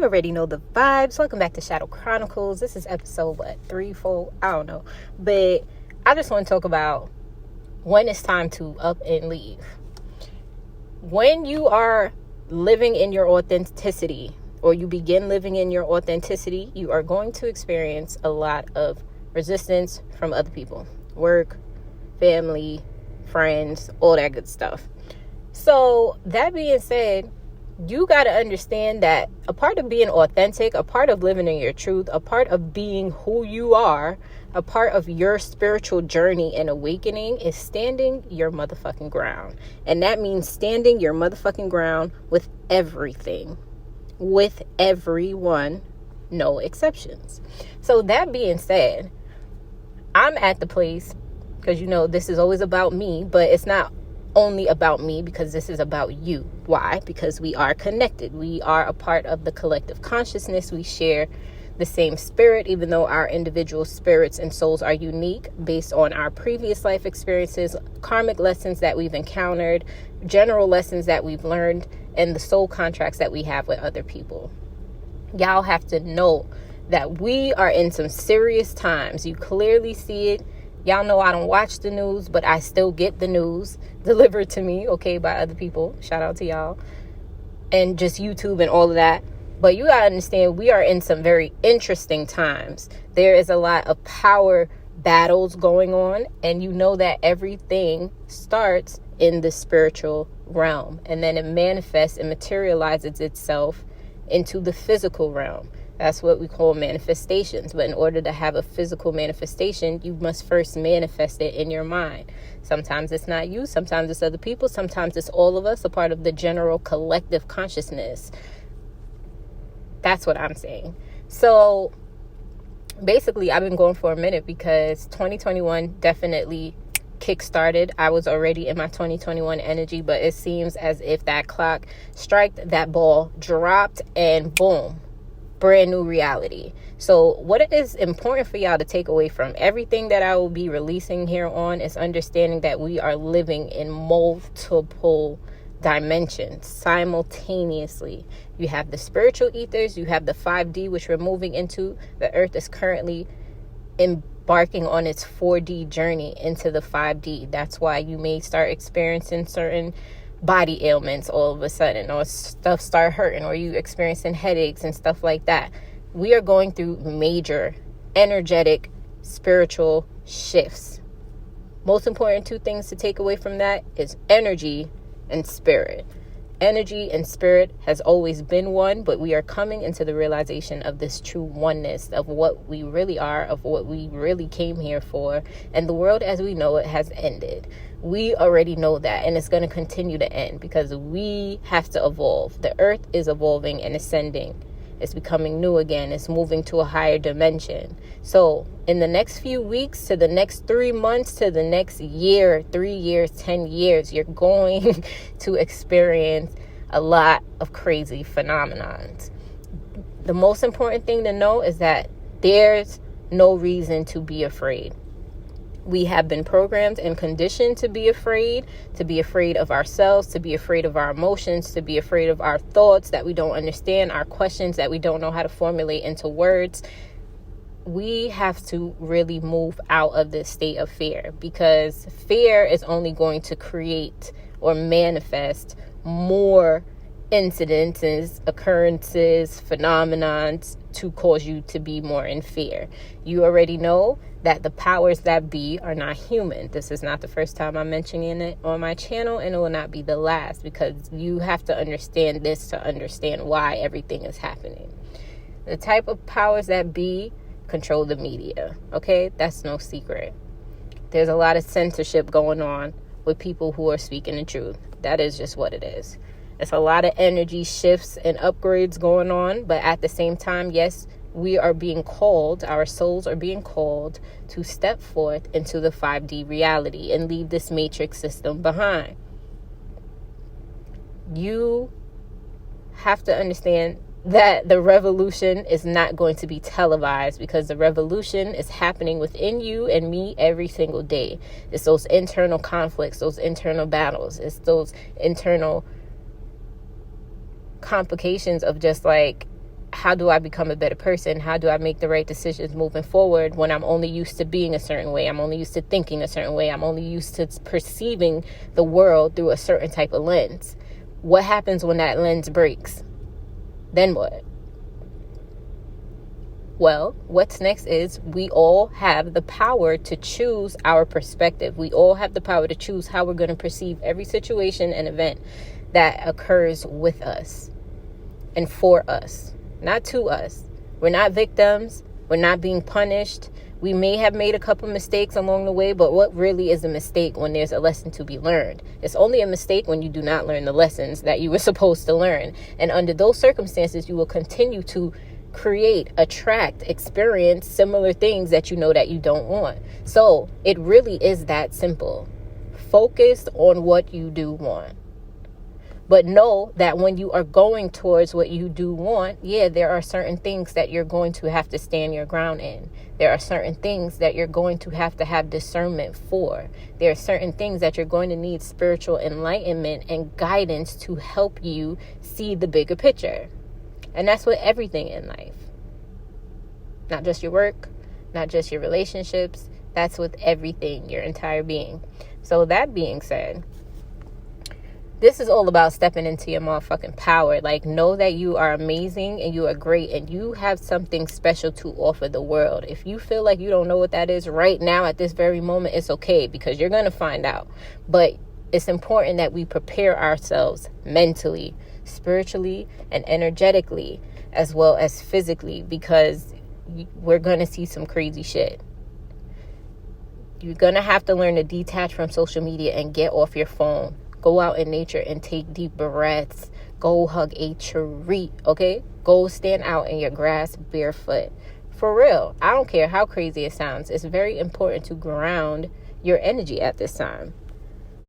You already know the vibes. Welcome back to Shadow Chronicles. This is episode, 3, 4? I don't know. But I just want to talk about when it's time to up and leave. When you are living in your authenticity, or you begin living in your authenticity, you are going to experience a lot of resistance from other people. Work, family, friends, all that good stuff. So that being said, you got to understand that a part of being authentic, a part of living in your truth, a part of being who you are, a part of your spiritual journey and awakening is standing your motherfucking ground. And that means standing your motherfucking ground with everything, with everyone, no exceptions. So that being said, I'm at the place, because this is always about me, but it's not only about me, because this is about you. Why? Because we are connected. We are a part of the collective consciousness. We share the same spirit, even though our individual spirits and souls are unique based on our previous life experiences, karmic lessons that we've encountered, general lessons that we've learned, and the soul contracts that we have with other people. Y'all have to know that we are in some serious times. You clearly see it. Y'all know I don't watch the news, but I still get the news delivered to me, by other people. Shout out to y'all. And just YouTube and all of that. But you gotta understand, we are in some very interesting times. There is a lot of power battles going on. And you know that everything starts in the spiritual realm. And then it manifests and materializes itself into the physical realm. That's what we call manifestations. But in order to have a physical manifestation, you must first manifest it in your mind. Sometimes it's not you. Sometimes it's other people. Sometimes it's all of us, a part of the general collective consciousness. That's what I'm saying. So basically, I've been going for a minute because 2021 definitely kick-started. I was already in my 2021 energy, but it seems as if that clock struck, that ball dropped, and boom. Brand new reality. So what it is important for y'all to take away from everything that I will be releasing here on is understanding that we are living in multiple dimensions simultaneously. You have the spiritual ethers, you have the 5D, which we're moving into. The earth is currently embarking on its 4D journey into the 5D. That's why you may start experiencing certain body ailments all of a sudden, or stuff start hurting, or you experiencing headaches and stuff like that. We are going through major energetic spiritual shifts. Most important two things to take away from that is energy and spirit. Energy and spirit has always been one, but we are coming into the realization of this true oneness of what we really are, of what we really came here for, and the world as we know it has ended. We already know that, and it's going to continue to end because we have to evolve. The earth is evolving and ascending. It's becoming new again. It's moving to a higher dimension. So in the next few weeks, to the next 3 months, to the next year, 3 years, 10 years, you're going to experience a lot of crazy phenomenons. The most important thing to know is that there's no reason to be afraid. We have been programmed and conditioned to be afraid of ourselves, to be afraid of our emotions, to be afraid of our thoughts that we don't understand, our questions that we don't know how to formulate into words. We have to really move out of this state of fear, because fear is only going to create or manifest more incidences, occurrences, phenomenons to cause you to be more in fear. You already know that the powers that be are not human. This is not the first time I'm mentioning it on my channel, and it will not be the last, because you have to understand this to understand why everything is happening. The type of powers that be control the media, okay? That's no secret. There's a lot of censorship going on with people who are speaking the truth. That is just what it is. It's a lot of energy shifts and upgrades going on, but at the same time, yes, we are being called, our souls are being called to step forth into the 5D reality and leave this matrix system behind. You have to understand that the revolution is not going to be televised, because the revolution is happening within you and me every single day. It's those internal conflicts, those internal battles. It's those internal complications of just like how do I become a better person? How do I make the right decisions moving forward when I'm only used to being a certain way? I'm only used to thinking a certain way. I'm only used to perceiving the world through a certain type of lens. What happens when that lens breaks? Then what? Well, what's next is we all have the power to choose our perspective. We all have the power to choose how we're going to perceive every situation and event that occurs with us and for us, not to us. We're not victims. We're not being punished. We may have made a couple mistakes along the way, but what really is a mistake when there's a lesson to be learned? It's only a mistake when you do not learn the lessons that you were supposed to learn. And under those circumstances, you will continue to create, attract, experience similar things that you know that you don't want. So it really is that simple. Focus on what you do want. But know that when you are going towards what you do want, there are certain things that you're going to have to stand your ground in. There are certain things that you're going to have discernment for. There are certain things that you're going to need spiritual enlightenment and guidance to help you see the bigger picture. And that's with everything in life. Not just your work, not just your relationships. That's with everything, your entire being. So that being said, this is all about stepping into your motherfucking power. Like, know that you are amazing and you are great and you have something special to offer the world. If you feel like you don't know what that is right now at this very moment, it's okay, because you're going to find out. But it's important that we prepare ourselves mentally, spiritually, and energetically, as well as physically, because we're going to see some crazy shit. You're going to have to learn to detach from social media and get off your phone. Go out in nature and take deep breaths. Go hug a tree, okay? Go stand out in your grass barefoot. For real, I don't care how crazy it sounds. It's very important to ground your energy at this time.